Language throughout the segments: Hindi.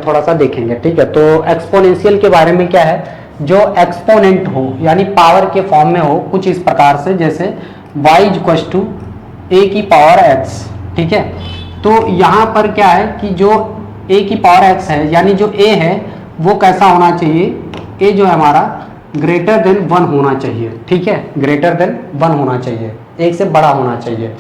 थोड़ा सा देखेंगे, ठीक है। तो एक्सपोनेंशियल के बारे में क्या है, जो एक्सपोनेंट हो यानी पावर के फॉर्म में हो कुछ इस प्रकार से, जैसे y इक्वल्स टू ए की पावर x, ठीक है। तो यहाँ पर क्या है कि जो a की पावर x है यानी जो a है वो कैसा होना चाहिए, a जो है हमारा ग्रेटर देन 1 होना चाहिए, ठीक है, ग्रेटर देन 1 होना चाहिए, एक से बड़ा होना चाहिए।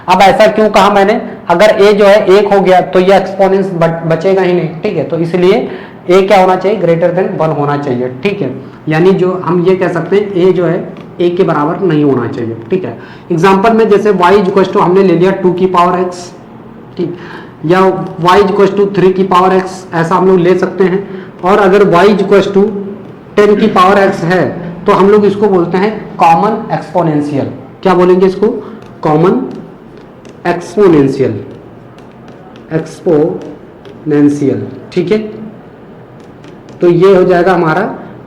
अब ऐसा क्यों कहा मैंने, अगर a जो है 1 हो गया तो ये एक्सपोनेंस बचेगा ही नहीं, ठीक है। तो इसलिए a क्या होना चाहिए, ग्रेटर देन 1 होना चाहिए, ठीक है। यानी जो हम ये कह सकते हैं a जो है 1 के बराबर नहीं होना चाहिए, ठीक है। एग्जांपल में जैसे y इक्वल्स टू हमने ले लिया 2 की पावर x, ठीक, या y इक्वल्स टू 3 की पावर x, ऐसा हम लोग ले सकते हैं। और अगर y इक्वल्स टू 10 की पावर x है तो हम लोग इसको बोलते हैं कॉमन एक्सपोनेंशियल। क्या बोलेंगे इसको, कॉमन एक्सपोनेंशियल, एक्सपोनेंशियल, ठीक है। तो ये हो जाएगा हमारा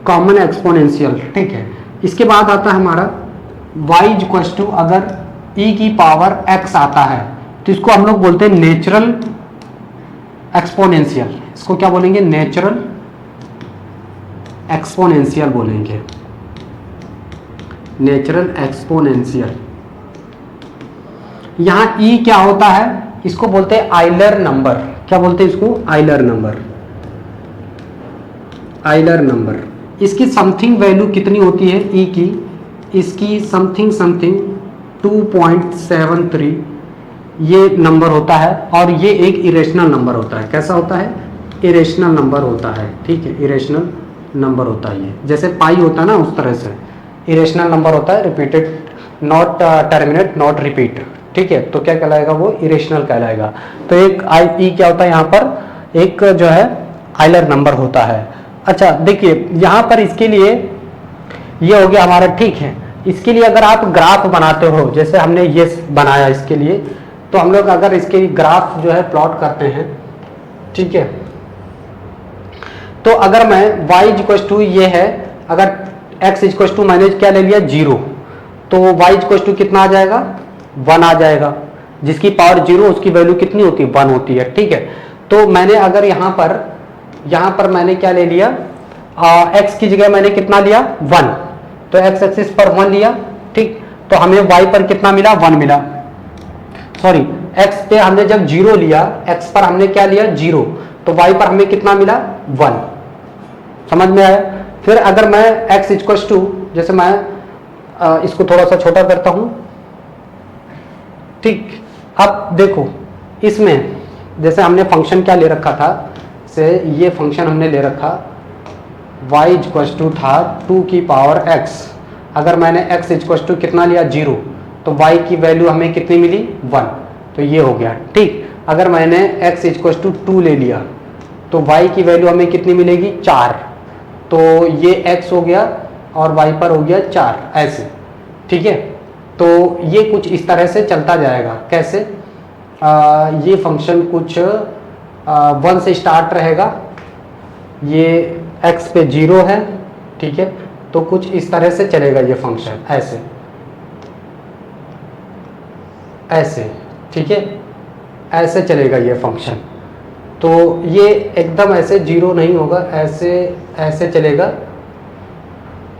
कॉमन एक्सपोनेंशियल, ठीक है। इसके बाद आता है हमारा y इक्वल्स टू, अगर e की पावर x आता है तो इसको हम लोग बोलते हैं नेचुरल एक्सपोनेंशियल। इसको क्या बोलेंगे, नेचुरल एक्सपोनेंशियल बोलेंगे, नेचुरल एक्सपोनेंशियल। यहां e क्या होता है, इसको बोलते हैं आइलर नंबर। क्या बोलते हैं इसको, आइलर नंबर, आइलर नंबर। इसकी समथिंग वैल्यू कितनी होती है e की, इसकी समथिंग 2.73 ये नंबर होता है, और ये एक इरेशनल नंबर होता है। कैसा होता है, इरेशनल नंबर होता है, ठीक है, इरेशनल नंबर होता है ये, जैसे पाई होता है ना उस तरह से इरेशनल नंबर होता है, repeated, not terminate, not repeat, ठीक है। तो क्या कहलाएगा, वो इरेशनल कहलाएगा। तो एक ई क्या होता है यहाँ पर, एक जो है आइलर नंबर होता है। अच्छा देखिए यहाँ पर इसके लिए ये हो गया हमारा, ठीक है। इसके लिए अगर आप ग्राफ बनाते हो, जैसे हमने ये बनाया इसके लिए, तो हम लोग अगर इसके ग्राफ जो है प्लॉट करते हैं, ठीक है। तो अगर मैं y इक्वल्स टू ये है, अगर x इक्वल्स टू मैंने क्या ले लिया 0, तो y इक्वल्स टू कितना आ जाएगा, 1 आ जाएगा। जिसकी पावर 0 उसकी वैल्यू कितनी होती है, 1 होती है, ठीक है। तो मैंने अगर यहाँ पर मैंने क्या ले लिया, x की जगह मैंने कितना लिया 1, तो x एक्सिस पर 1 लिया, ठीक। तो हमें y पर कितना मिला, 1 मिला, सॉरी x पे हमने जब 0 लिया, x पर हमने क्या लिया 0, तो y पर हमें कितना मिला 1, समझ में आया। फिर अगर मैं x इक्वल्स टू, जैसे मैं इसको थोड़ा सा छोटा करता हूं, ठीक। अब देखो इसमें जैसे हमने फंक्शन क्या ले रखा था, से ये फंक्शन हमने ले रखा y इक्वल्स टू था 2 की पावर x, अगर मैंने x इक्वल्स टू कितना लिया 0, तो y की वैल्यू हमें कितनी मिली 1, तो ये हो गया, ठीक। अगर मैंने x इक्वल्स टू 2 ले लिया तो y की वैल्यू हमें कितनी मिलेगी 4, तो ये x हो गया और y पर हो गया 4, ऐसे, ठीक है। तो ये कुछ इस तरह से चलता जाएगा। कैसे, ये फंक्शन कुछ 1 से स्टार्ट रहेगा, ये x पे 0 है, ठीक है। तो कुछ इस तरह से चलेगा ये फंक्शन, ऐसे ऐसे, ठीक है, ऐसे चलेगा ये फंक्शन। तो ये एकदम ऐसे 0 नहीं होगा, ऐसे ऐसे चलेगा,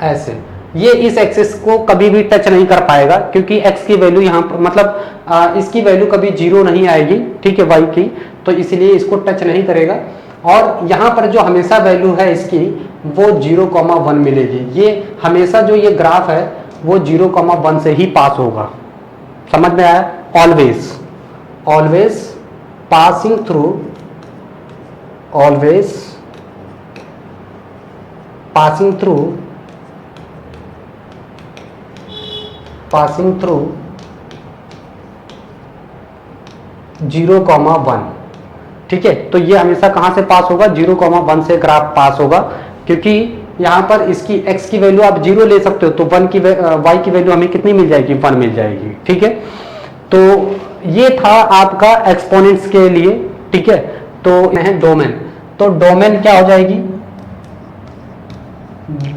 ऐसे। ये इस एक्सिस को कभी भी टच नहीं कर पाएगा, क्योंकि x की वैल्यू यहाँ पर मतलब इसकी वैल्यू कभी 0 नहीं आएगी, ठीक है, y की, तो इसलिए इसको टच नहीं करेगा। और यहाँ पर जो हमेशा वैल्यू है इसकी वो 0,1 मिलेगी। ये हमेशा जो ये ग्राफ है वो 0,1 से ही पास होगा, समझ में आया। Always, always passing through, always passing through, passing through 0,1, ठीक है। तो ये हमेशा कहां से पास होगा, 0,1 से ग्राफ पास होगा, क्योंकि यहाँ पर इसकी x की वैल्यू आप 0 ले सकते हो, तो y की वैल्यू हमें कितनी मिल जाएगी, 1 मिल जाएगी, ठीक है। तो ये था आपका एक्सपोनेंट्स के लिए, ठीक है। तो है डोमेन, तो डोमेन क्या हो जाएगी,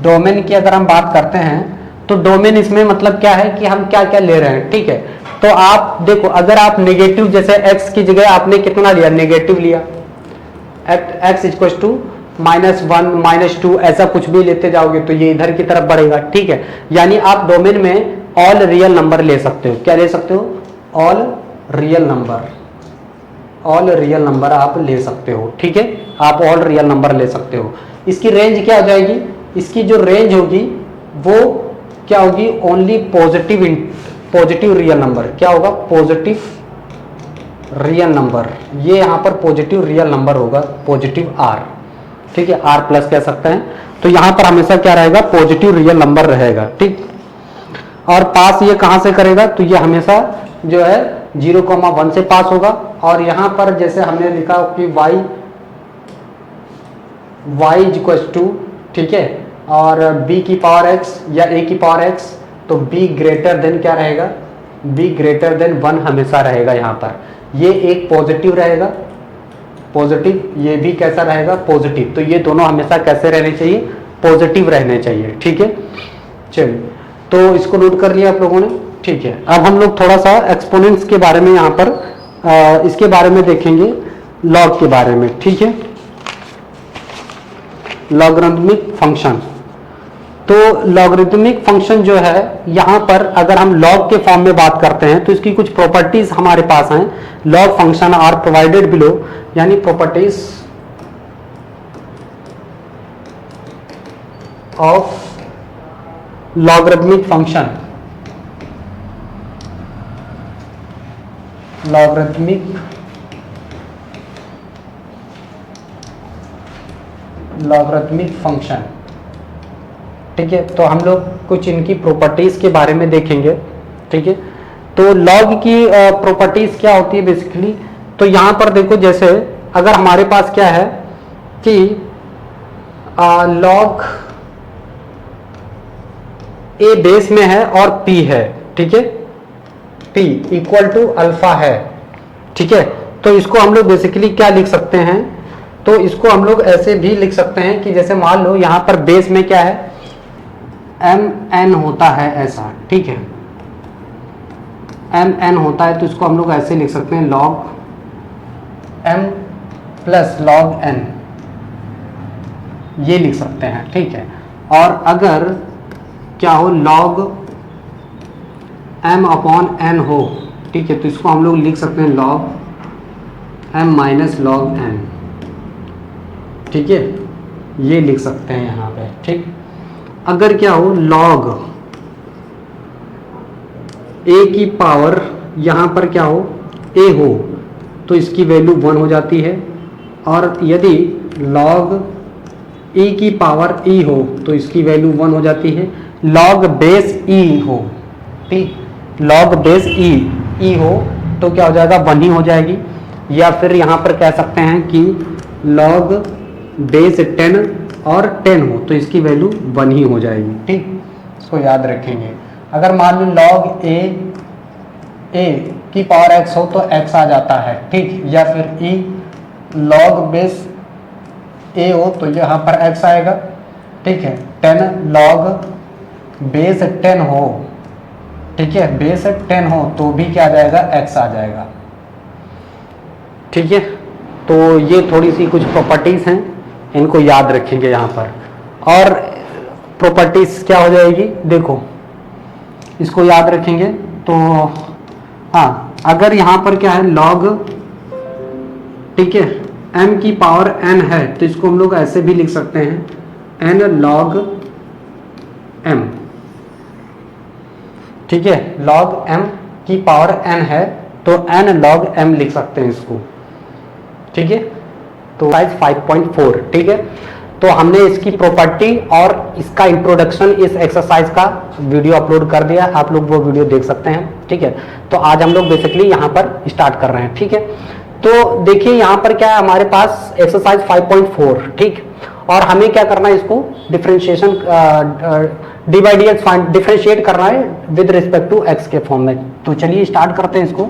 डोमेन की अगर हम बात करते हैं तो डोमेन इसमें मतलब क्या है कि हम क्या क्या ले रहे हैं, ठीक है। तो आप देखो, अगर आप नेगेटिव, जैसे x की जगह आपने कितना लिया, नेगेटिव लिया, एक्स इक्वल टू -1 -2 ऐसा कुछ भी लेते जाओगे तो ये इधर की तरफ बढ़ेगा, ठीक है। यानी आप डोमेन में ऑल रियल नंबर ले सकते हो। क्या ले सकते हो? All real number, all real number आप ले सकते हो, ठीक है। आप ऑल रियल नंबर ले सकते हो। इसकी रेंज क्या हो जाएगी? इसकी जो रेंज होगी वो क्या होगी? Only positive real number. क्या होगा? Positive real number. ये यहाँ पर पॉजिटिव रियल नंबर होगा, पॉजिटिव आर, ठीक है, आर प्लस कह सकते हैं। तो यहाँ पर हमेशा क्या रहेगा? पॉजिटिव रियल नंबर रहेगा, ठीक। और पास ये कहाँ से करेगा? तो ये हमेशा जो है 0,1 से पास होगा। और यहाँ पर जैसे हमने लिखा कि y इक्वल टू, ठीक है, और b की पावर x या a की पावर x, तो b ग्रेटर देन क्या रहेगा? b ग्रेटर देन 1 हमेशा रहेगा। यहाँ पर ये एक पॉजिटिव रहेगा, पॉजिटिव, ये भी कैसा रहेगा? पॉजिटिव। तो ये दोनों हमेशा कैसे रहने चाहिए? पॉजिटिव रहने चाहिए, ठीक है। चलिए, तो इसको नोट कर लिया आप लोगों ने, ठीक है। अब हम लोग थोड़ा सा एक्सपोनेंट्स के बारे में यहाँ पर इसके बारे में देखेंगे, लॉग के बारे में, ठीक है। Logarithmic function. तो लॉगरिथमिक फंक्शन जो है यहाँ पर अगर हम लॉग के फॉर्म में बात करते हैं तो इसकी कुछ प्रॉपर्टीज हमारे पास हैं। Log function are provided below, यानी properties of logarithmic function, logarithmic function, ठीक है। तो हम लोग कुछ इनकी प्रॉपर्टीज के बारे में देखेंगे, ठीक है। तो लॉग की प्रॉपर्टीज क्या होती है बेसिकली? तो यहां पर देखो, जैसे अगर हमारे पास क्या है कि लॉग ए बेस में है और p है, ठीक है, p इक्वल टू अल्फा है, ठीक है। तो इसको हम लोग बेसिकली क्या लिख सकते हैं? तो इसको हम लोग ऐसे भी लिख सकते हैं कि जैसे मान लो यहां पर बेस में क्या है? mn होता है ऐसा, ठीक है, mn होता है। तो इसको हम लोग ऐसे लिख सकते हैं log m plus log n, ये लिख सकते हैं, ठीक है। और अगर क्या हो log m अपॉन n हो, ठीक है, तो इसको हम लोग लिख सकते हैं log m minus log n, ठीक है, ये लिख सकते हैं यहाँ पे, ठीक। अगर क्या हो log a की पावर यहाँ पर क्या हो? a हो, तो इसकी वैल्यू 1 हो जाती है। और यदि log e की पावर e हो तो इसकी वैल्यू 1 हो जाती है। log बेस e हो, ठीक, log बेस e हो तो क्या हो जाएगा? 1 ही हो जाएगी। या फिर यहाँ पर कह सकते हैं कि log बेस 10 और 10 हो तो इसकी वैल्यू 1 ही हो जाएगी, ठीक, इसको याद रखेंगे। अगर मान लो log a की पावर x हो तो x आ जाता है, ठीक, या फिर e log बेस a हो तो यहाँ पर x आएगा, ठीक है। 10 log बेस 10 हो, ठीक है, बेस 10 हो तो भी क्या आ जाएगा? x आ जाएगा, ठीक है। तो ये थोड़ी सी कुछ प्रॉपर्टीज हैं, इनको याद रखेंगे यहाँ पर। और प्रॉपर्टीज क्या हो जाएगी? देखो, इसको याद रखेंगे तो हाँ, अगर यहाँ पर क्या है log, ठीक है, m की पावर n है तो इसको हम लोग ऐसे भी लिख सकते हैं n log m, ठीक है, log m की पावर n है तो n log m लिख सकते हैं इसको, ठीक है। तो 5.4, ठीक है। तो हमने इसकी प्रॉपर्टी और इसका इंट्रोडक्शन इस एक्सरसाइज का वीडियो अपलोड कर दिया, आप लोग वो वीडियो देख सकते हैं, ठीक है। तो आज हम लोग बेसिकली यहाँ पर स्टार्ट कर रहे हैं, ठीक है। तो देखिए यहाँ पर क्या है हमारे पास एक्सरसाइज 5.4, ठीक, और हमें क्या करना है? इसको differentiation D by d x differentiate करना है विद रिस्पेक्ट टू एक्स के फॉर्म में। तो चलिए स्टार्ट करते हैं इसको।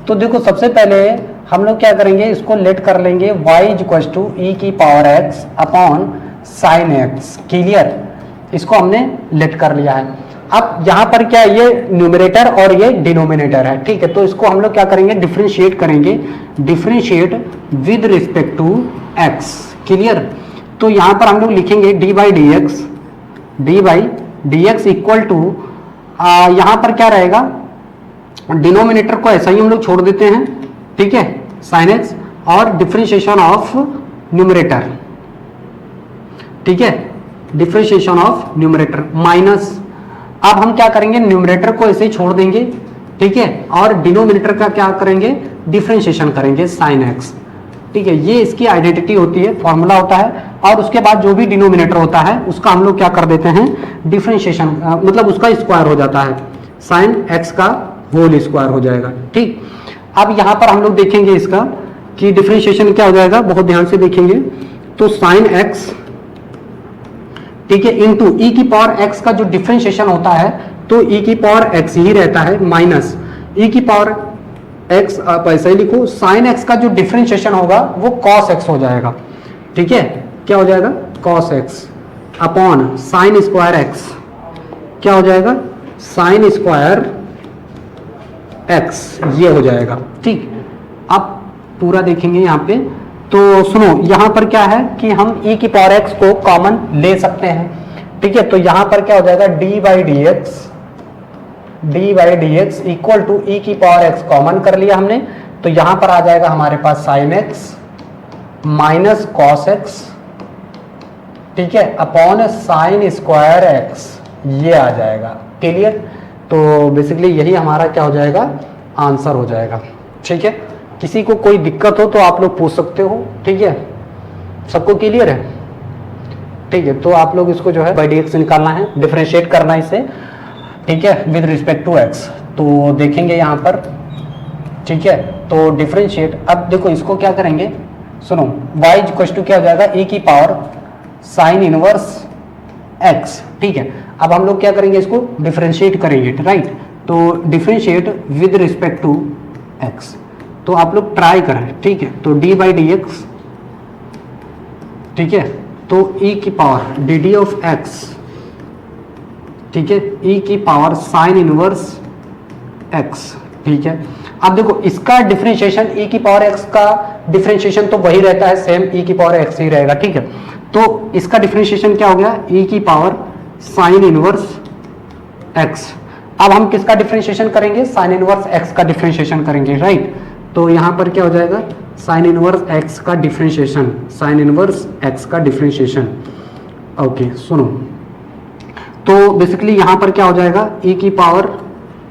तो देखो, सबसे पहले हम लोग क्या करेंगे? इसको लेट कर लेंगे y इक्वल टू ई की power x upon sine x, clear, इसको हमने लेट कर लिया है। अब यहाँ पर क्या है, ये न्यूमरेटर और ये डिनोमिनेटर है, ठीक है। तो इसको हम लोग क्या करेंगे, डिफरेंशिएट करेंगे, differentiate with respect to x. Clear. तो यहाँ पर हम लोग लिखेंगे d by d x equal to, यहाँ पर क्या रहेगा, डिनोमिनेटर को ऐसा ही हम लोग छोड़ देते हैं, ठीक है, साइन एक्स, और डिफरेंशिएशन ऑफ न्यूमरेटर, ठीक है, डिफरेंशिएशन ऑफ न्यूमरेटर माइनस, अब हम क्या करेंगे, न्यूमरेटर को ऐसे ही छोड़ देंगे, ठीक है, और डिनोमिनेटर का क्या करेंगे, डिफरेंशिएशन करेंगे साइन एक्स, ठीक है। ये इसकी आइडेंटिटी होती है, फॉर्मूला होता है, और उसके बाद जो भी डिनोमिनेटर होता है उसका हम लोग क्या कर देते हैं, डिफरेंशिएशन, मतलब उसका स्क्वायर हो जाता है, साइन एक्स का होल स्क्वायर हो जाएगा, ठीक। अब यहां पर हम लोग देखेंगे इसका कि डिफरेंशिएशन क्या हो जाएगा, बहुत ध्यान से देखेंगे। तो साइन एक्स, ठीक है, इंटू ई की पावर एक्स का जो डिफरेंशिएशन होता है, तो ई की पावर एक्स ही रहता है, माइनस ई की पावर एक्स, आप ऐसा ही लिखो, साइन एक्स का जो डिफरेंशिएशन होगा वो कॉस एक्स हो जाएगा, ठीक है, क्या हो जाएगा, cos x upon sine square x, क्या हो जाएगा, साइन स्क्वायर एक्स, ये हो जाएगा, ठीक। अब पूरा देखेंगे यहाँ पे, तो सुनो, यहाँ पर क्या है कि हम e की पावर x को कॉमन ले सकते हैं, ठीक है। तो यहाँ पर क्या हो जाएगा, d by d x equal to e की पावर x कॉमन कर लिया हमने, तो यहाँ पर आ जाएगा हमारे पास sine x minus cos x, ठीक है, अपॉन साइन स्क्वायर एक्स, ये आ जाएगा। क्लियर। तो बेसिकली यही हमारा क्या हो जाएगा, आंसर हो जाएगा, ठीक है। किसी को कोई दिक्कत हो तो आप लोग पूछ सकते हो, ठीक है, सबको क्लियर है, ठीक है। तो आप लोग इसको जो है बाई डी एक्स निकालना है, डिफरेंशिएट करना है इसे, ठीक है, विद रिस्पेक्ट टू एक्स। तो देखेंगे यहाँ पर, ठीक है, तो डिफरेंशिएट, अब देखो इसको क्या करेंगे, सुनो, y इक्वल टू क्या हो जाएगा, e की पावर साइन इनवर्स x, ठीक है। अब हम लोग क्या करेंगे, इसको डिफरेंशिएट करेंगे, राइट। तो differentiate with respect to x, तो आप लोग ट्राई करें, ठीक है। तो d बाई डी एक्स, ठीक है, तो e की power D d of x, ठीक है, e की पावर साइन इनवर्स x, ठीक है। अब देखो इसका डिफरेंशिएशन, e की पावर x का डिफरेंशिएशन तो वही रहता है, सेम e की पावर x ही रहेगा, ठीक है। तो इसका डिफरेंशिएशन क्या हो गया, e की पावर साइन इनवर्स x। अब हम किसका डिफरेंशिएशन करेंगे, साइन इनवर्स x का डिफरेंशिएशन करेंगे, राइट। तो यहां पर क्या हो जाएगा, साइन इनवर्स x का डिफरेंशिएशन, साइन इनवर्स x का डिफरेंशिएशन, ओके। सुनो, तो बेसिकली यहां पर क्या हो जाएगा, e की power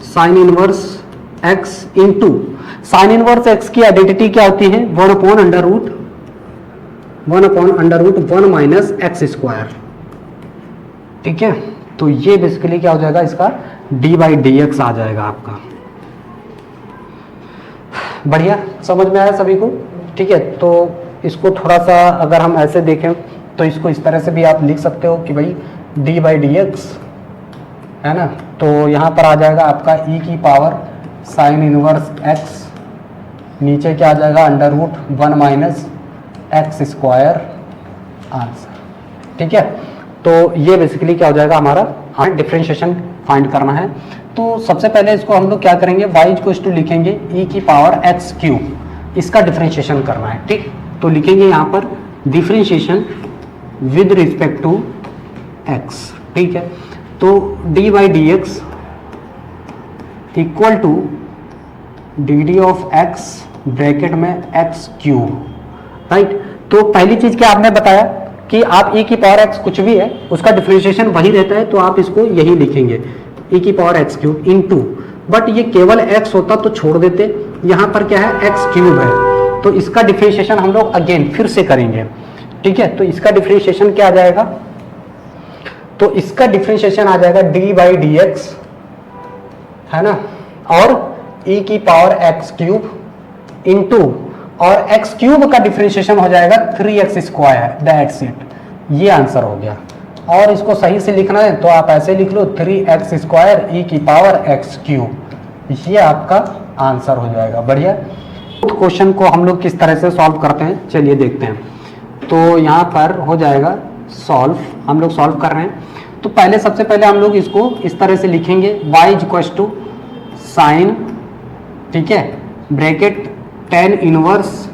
sine inverse x into sine inverse x की आइडेंटिटी क्या होती है, 1 upon under root 1 minus x square, ठीक है। तो ये बेसिकली क्या हो जाएगा, इसका d बाई डी एक्स आ जाएगा आपका। बढ़िया, समझ में आया सभी को, ठीक है। तो इसको थोड़ा सा अगर हम ऐसे देखें तो इसको इस तरह से भी आप लिख सकते हो कि भाई d बाई डी एक्स है ना, तो यहाँ पर आ जाएगा आपका e की पावर साइन इनवर्स x, नीचे क्या आ जाएगा, under root 1 minus x square, answer, ठीक है। तो ये बेसिकली क्या हो जाएगा हमारा, हाँ, डिफरेंशिएशन फाइंड करना है। तो सबसे पहले इसको हम लोग क्या करेंगे, y इक्वल टू लिखेंगे e की पावर x क्यूब, इसका डिफरेंशिएशन करना है, ठीक। तो लिखेंगे यहाँ पर differentiation with respect to x, ठीक है। तो d by d x equal to d d of x bracket में x क्यूब, राइट। तो पहली चीज क्या आपने बताया कि आप e की पावर x कुछ भी है उसका डिफरेंशिएशन वही रहता है, तो आप इसको यही लिखेंगे, e की power x cube into, but ये केवल x होता तो छोड़ देते, यहाँ पर क्या है, x क्यूब है, तो इसका डिफरेंशिएशन हम लोग अगेन फिर से करेंगे, ठीक है। तो इसका डिफरेंशिएशन क्या आ जाएगा, तो इसका डिफरेंशिएशन आ जाएगा d बाई डी एक्स, है ना, और e की पावर x क्यूब इंटू, और x क्यूब का डिफरेंशिएशन हो जाएगा 3x स्क्वायर, दैट्स इट, ये आंसर हो गया। और इसको सही से लिखना है तो आप ऐसे लिख लो 3x स्क्वायर e की पावर x क्यूब, ये आपका आंसर हो जाएगा। बढ़िया। क्वेश्चन को हम लोग किस तरह से सॉल्व करते हैं, चलिए देखते हैं। तो यहाँ पर हो जाएगा सॉल्व, हम लोग सॉल्व कर रहे हैं। तो पहले सबसे पहले हम लोग इसको इस तरह से लिखेंगे y इक्वल्स टू साइन, ठीक है, ब्रैकेट tan इनवर्स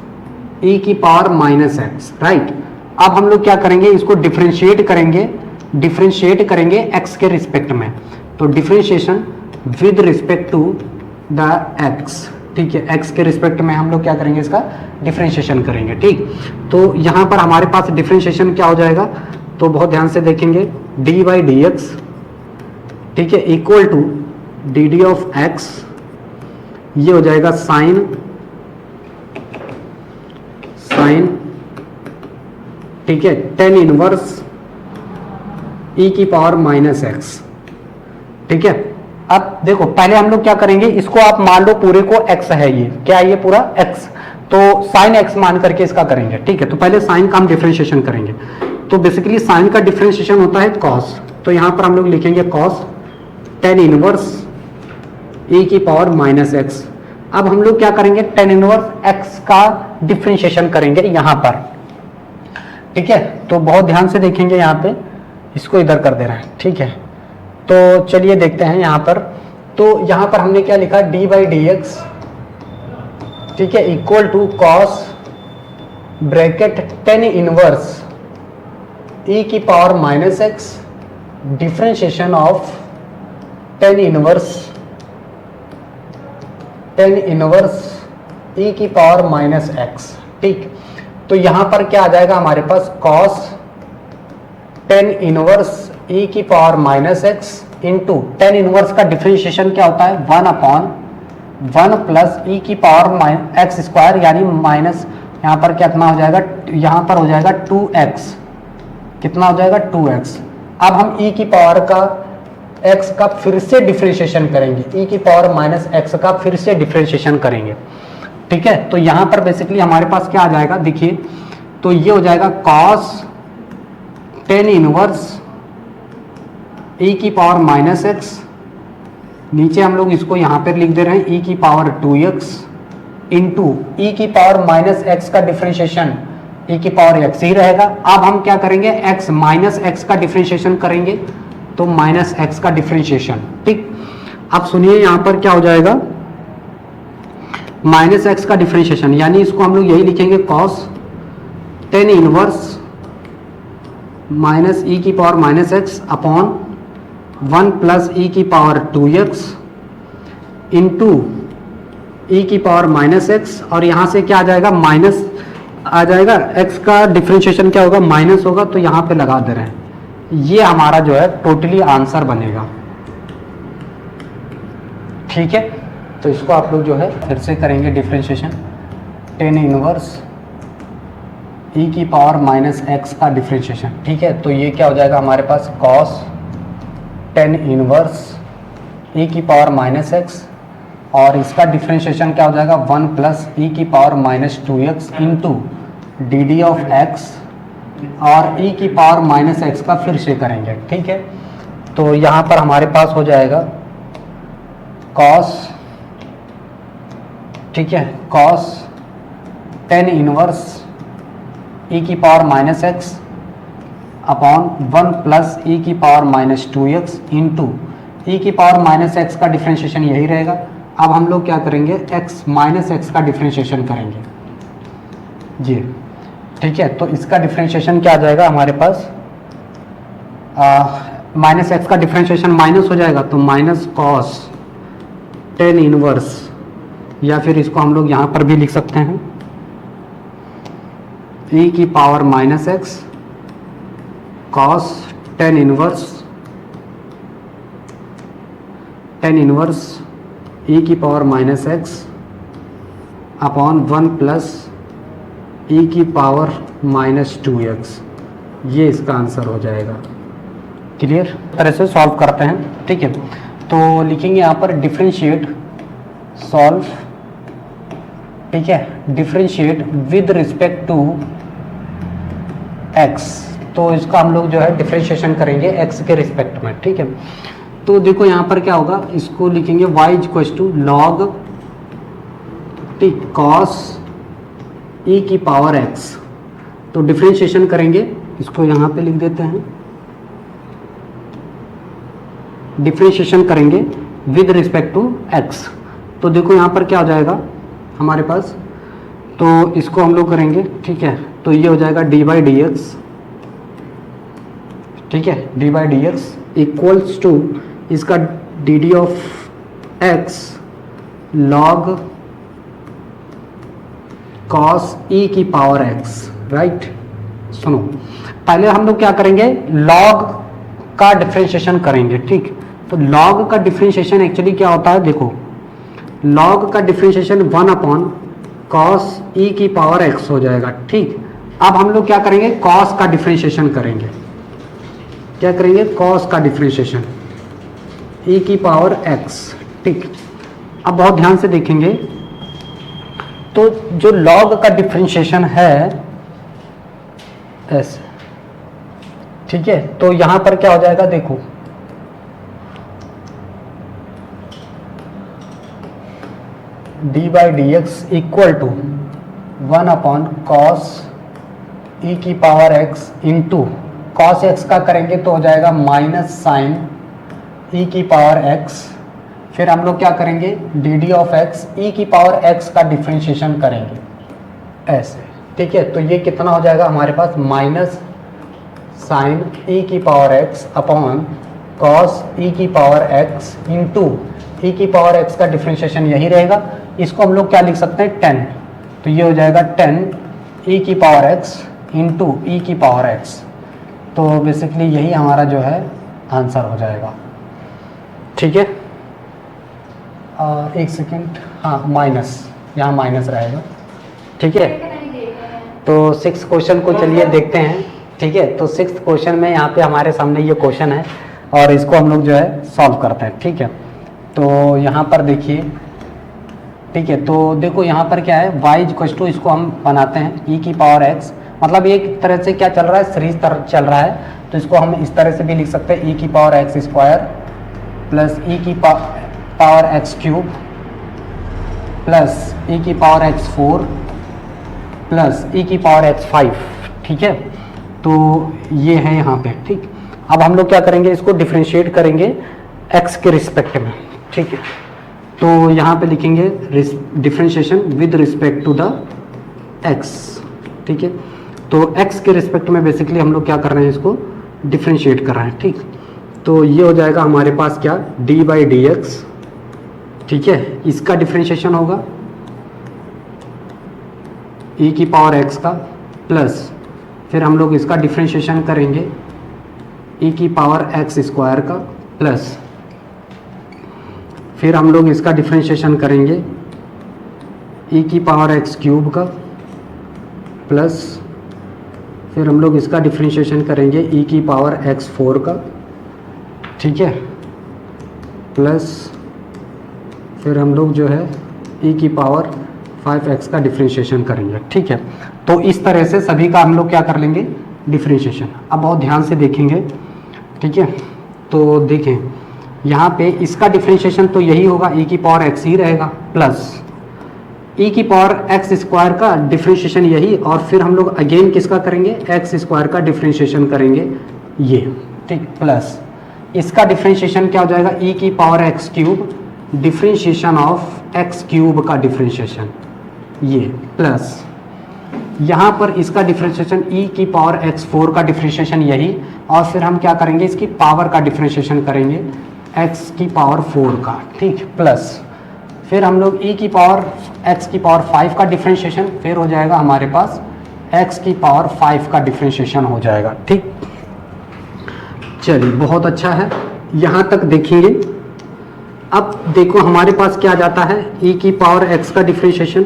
e की पावर माइनस एक्स, राइट। अब हम लोग क्या करेंगे, इसको डिफरेंशिएट करेंगे x के रिस्पेक्ट में, तो differentiation with respect to the x, ठीक है, x के रिस्पेक्ट में हम लोग क्या करेंगे, इसका डिफरेंशिएशन करेंगे, ठीक। तो यहाँ पर हमारे पास डिफरेंशिएशन क्या हो जाएगा, तो बहुत ध्यान से देखेंगे, डी बाई डी एक्स, ठीक है, equal to d d of x, ये हो जाएगा साइन, ठीक है, tan इनवर्स e की पावर माइनस एक्स, ठीक है। अब देखो पहले हम लोग क्या करेंगे, इसको आप मान लो पूरे को x है, ये क्या है, ये पूरा x, तो sin x मान करके इसका करेंगे, ठीक है। तो पहले sin का हम डिफरेंशिएशन करेंगे, तो बेसिकली sin का डिफरेंशिएशन होता है cos, तो यहां पर हम लोग लिखेंगे cos tan इनवर्स e की पावर माइनस एक्स। अब हम लोग क्या करेंगे, tan इनवर्स x का डिफरेंशिएशन करेंगे यहां पर, ठीक है। तो बहुत ध्यान से देखेंगे, यहाँ पे इसको इधर कर दे रहा है, ठीक है। तो चलिए देखते हैं यहाँ पर, तो यहाँ पर हमने क्या लिखा, डी बाई डी एक्स, ठीक है, equal to cos bracket tan inverse e की power minus x differentiation of tan inverse e की पावर माइनस एक्स, ठीक। तो यहां पर क्या आ जाएगा हमारे पास, cos tan इनवर्स e की power minus x into tan inverse का डिफरेंशिएशन क्या होता है, 1/1 प्लस e की पावर एक्स स्क्वायर, यानी माइनस, यहाँ पर कितना हो जाएगा, यहाँ पर हो जाएगा 2x, कितना हो जाएगा 2x। अब हम e की पावर का x का फिर से डिफरेंशिएशन करेंगे, e की पावर माइनस x का फिर से डिफरेंशिएशन करेंगे, ठीक है। तो यहाँ पर बेसिकली हमारे पास क्या आ जाएगा, देखिए, तो ये हो जाएगा cos tan इनवर्स e की पावर माइनस एक्स, नीचे हम लोग इसको यहाँ पर लिख दे रहे हैं e की पावर 2x इंटू e की पावर माइनस एक्स का डिफरेंशिएशन e की पावर x ही रहेगा। अब हम क्या करेंगे, x माइनस एक्स का डिफरेंशिएशन करेंगे, तो माइनस एक्स का डिफरेंशिएशन, ठीक। अब सुनिए यहाँ पर क्या हो जाएगा, माइनस एक्स का डिफरेंशिएशन, यानी इसको हम लोग यही लिखेंगे cos tan inverse minus e की power minus x upon 1 plus e की पावर 2x इंटू e की पावर माइनस एक्स, और यहाँ से क्या आ जाएगा, माइनस आ जाएगा, x का डिफरेंशिएशन क्या होगा, माइनस होगा, तो यहाँ पे लगा दे रहे हैं, ये हमारा जो है टोटली आंसर बनेगा, ठीक है। तो इसको आप लोग जो है फिर से करेंगे डिफरेंशिएशन, tan इनवर्स e की पावर माइनस एक्स का डिफरेंशिएशन, ठीक है। तो ये क्या हो जाएगा हमारे पास, cos tan इनवर्स e की पावर माइनस एक्स, और इसका डिफरेंशिएशन क्या हो जाएगा, 1 प्लस e की power minus 2x into D d of x, और e की पावर माइनस एक्स का फिर से करेंगे, ठीक है। तो यहाँ पर हमारे पास हो जाएगा cos, ठीक है, cos tan इनवर्स e की power minus x upon 1 plus e की power minus 2x into e की पावर माइनस एक्स का डिफरेंशिएशन यही रहेगा। अब हम लोग क्या करेंगे, x माइनस एक्स का डिफरेंशिएशन करेंगे जी, ठीक है। तो इसका डिफरेंशिएशन क्या आ जाएगा हमारे पास, माइनस एक्स का डिफरेंशिएशन माइनस हो जाएगा, तो माइनस cos tan इनवर्स, या फिर इसको हम लोग यहाँ पर भी लिख सकते हैं e की power minus x cos tan inverse e की power minus x upon 1 plus e की पावर माइनस 2x, ये इसका आंसर हो जाएगा। क्लियर, तरह से सॉल्व करते हैं, ठीक है। तो लिखेंगे यहाँ पर डिफरेंशिएट, सॉल्व, ठीक है, differentiate with respect to x, तो इसका हम लोग जो है डिफरेंशिएशन करेंगे x के रिस्पेक्ट में, ठीक है। तो देखो यहाँ पर क्या होगा, इसको लिखेंगे y इक्वल्स टू लॉग ठीक cos e की पावर x, तो डिफरेंशिएशन करेंगे, इसको यहाँ पे लिख देते हैं डिफ्रेंशिएशन करेंगे विद रिस्पेक्ट टू एक्स। तो देखो यहाँ पर क्या हो जाएगा हमारे पास, तो इसको हम लोग करेंगे, ठीक है। तो ये हो जाएगा डी बाई डी एक्स, ठीक है, d by d x equals to इसका d d of x log cos e की पावर एक्स, राइट। सुनो, पहले हम लोग क्या करेंगे, लॉग का डिफरेंशिएशन करेंगे, ठीक। तो लॉग का डिफरेंशिएशन एक्चुअली क्या होता है, देखो लॉग का डिफरेंशिएशन 1 अपॉन कॉस ई की पावर एक्स हो जाएगा, ठीक। अब हम लोग क्या करेंगे, कॉस का डिफरेंशिएशन करेंगे, क्या करेंगे, कॉस का डिफरेंशिएशन ई की पावर एक्स, ठीक। अब बहुत ध्यान से देखेंगे, तो जो लॉग का डिफरेंशिएशन है ऐसे, ठीक है। तो यहां पर क्या हो जाएगा, देखो d by d x equal to 1 upon cos e की power x into cos x का करेंगे तो हो जाएगा माइनस साइन ई की पावर एक्स। फिर हम लोग क्या करेंगे, डी डी ऑफ एक्स ई की पावर एक्स का डिफरेंशिएशन करेंगे ऐसे, ठीक है। तो ये कितना हो जाएगा हमारे पास, माइनस साइन ई की power x upon cos e की पावर एक्स इंटू ई की पावर एक्स का डिफरेंशिएशन यही रहेगा। इसको हम लोग क्या लिख सकते हैं, 10। तो ये हो जाएगा 10 ई की पावर एक्स इंटू ई की पावर एक्स। तो बेसिकली यही हमारा जो है आंसर हो जाएगा, ठीक है। एक सेकेंड, हाँ माइनस, यहाँ माइनस रहेगा, ठीक है। तो 6 क्वेश्चन को चलिए देखते हैं, ठीक है। तो 6th क्वेश्चन में यहाँ पे हमारे सामने ये क्वेश्चन है और इसको हम लोग जो है सॉल्व करते हैं, ठीक है। तो यहाँ पर देखिए, ठीक है। तो देखो यहाँ पर क्या है, y इक्वल टू, इसको हम बनाते हैं e की पावर x, मतलब एक तरह से क्या चल रहा है, सीरीज तरह चल रहा है। तो इसको हम इस तरह से भी लिख सकते हैं, e की power x square plus e की power x cube plus e की पावर x 4 प्लस e की पावर x 5, ठीक है। तो ये है यहाँ पे, ठीक। अब हम लोग क्या करेंगे, इसको डिफरेंशिएट करेंगे x के रिस्पेक्ट में, ठीक है। तो यहाँ पे लिखेंगे differentiation with respect to the x, ठीक है। तो x के रिस्पेक्ट में बेसिकली हम लोग क्या कर रहे हैं, इसको डिफरेंशिएट कर रहे हैं, ठीक। तो ये हो जाएगा हमारे पास क्या, डी बाई डी एक्स, ठीक है। इसका डिफरेंशिएशन होगा e की पावर x का, प्लस फिर हम लोग इसका डिफरेंशिएशन करेंगे e की पावर x स्क्वायर का, प्लस फिर हम लोग इसका डिफरेंशिएशन करेंगे e की पावर x क्यूब का, प्लस फिर हम लोग इसका डिफरेंशिएशन करेंगे e की पावर x 4 का, ठीक है। प्लस फिर हम लोग जो है e की पावर 5x का डिफरेंशिएशन करेंगे, ठीक है। तो इस तरह से सभी का हम लोग क्या कर लेंगे, डिफरेंशिएशन। अब बहुत ध्यान से देखेंगे, ठीक है। तो देखें यहाँ पे इसका डिफरेंशिएशन तो यही होगा, e की पावर x ही रहेगा, प्लस e की पावर x स्क्वायर का डिफरेंशिएशन यही, और फिर हम लोग अगेन किसका करेंगे, x स्क्वायर का डिफरेंशिएशन करेंगे ये, ठीक। प्लस इसका डिफरेंशिएशन क्या हो जाएगा, e की power x cube, differentiation of x cube का डिफरेंशिएशन ये, प्लस यहाँ पर इसका डिफरेंशिएशन e की पावर x 4 का डिफरेंशिएशन यही, और फिर हम क्या करेंगे, इसकी पावर का डिफरेंशिएशन करेंगे x की पावर 4 का, ठीक। प्लस फिर हम लोग e की पावर x की पावर 5 का डिफरेंशिएशन, फिर हो जाएगा हमारे पास x की पावर 5 का डिफरेंशिएशन हो जाएगा, ठीक। चलिए बहुत अच्छा है, यहाँ तक देखेंगे। अब देखो हमारे पास क्या जाता है, e की पावर x का डिफरेंशिएशन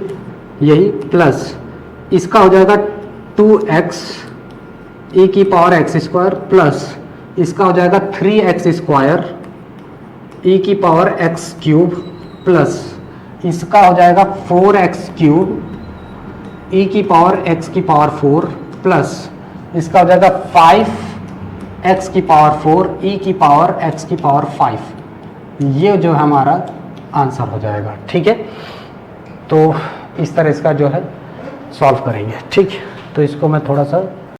यही, प्लस इसका हो जाएगा 2x e की पावर x स्क्वायर, प्लस इसका हो जाएगा 3x स्क्वायर e की पावर x क्यूब, प्लस इसका हो जाएगा 4x क्यूब e की पावर x की पावर 4, प्लस इसका हो जाएगा 5x की पावर 4 e की पावर x की पावर 5। ये जो है हमारा आंसर हो जाएगा, ठीक है। तो इस तरह इसका जो है सॉल्व करेंगे, ठीक। तो इसको मैं थोड़ा सा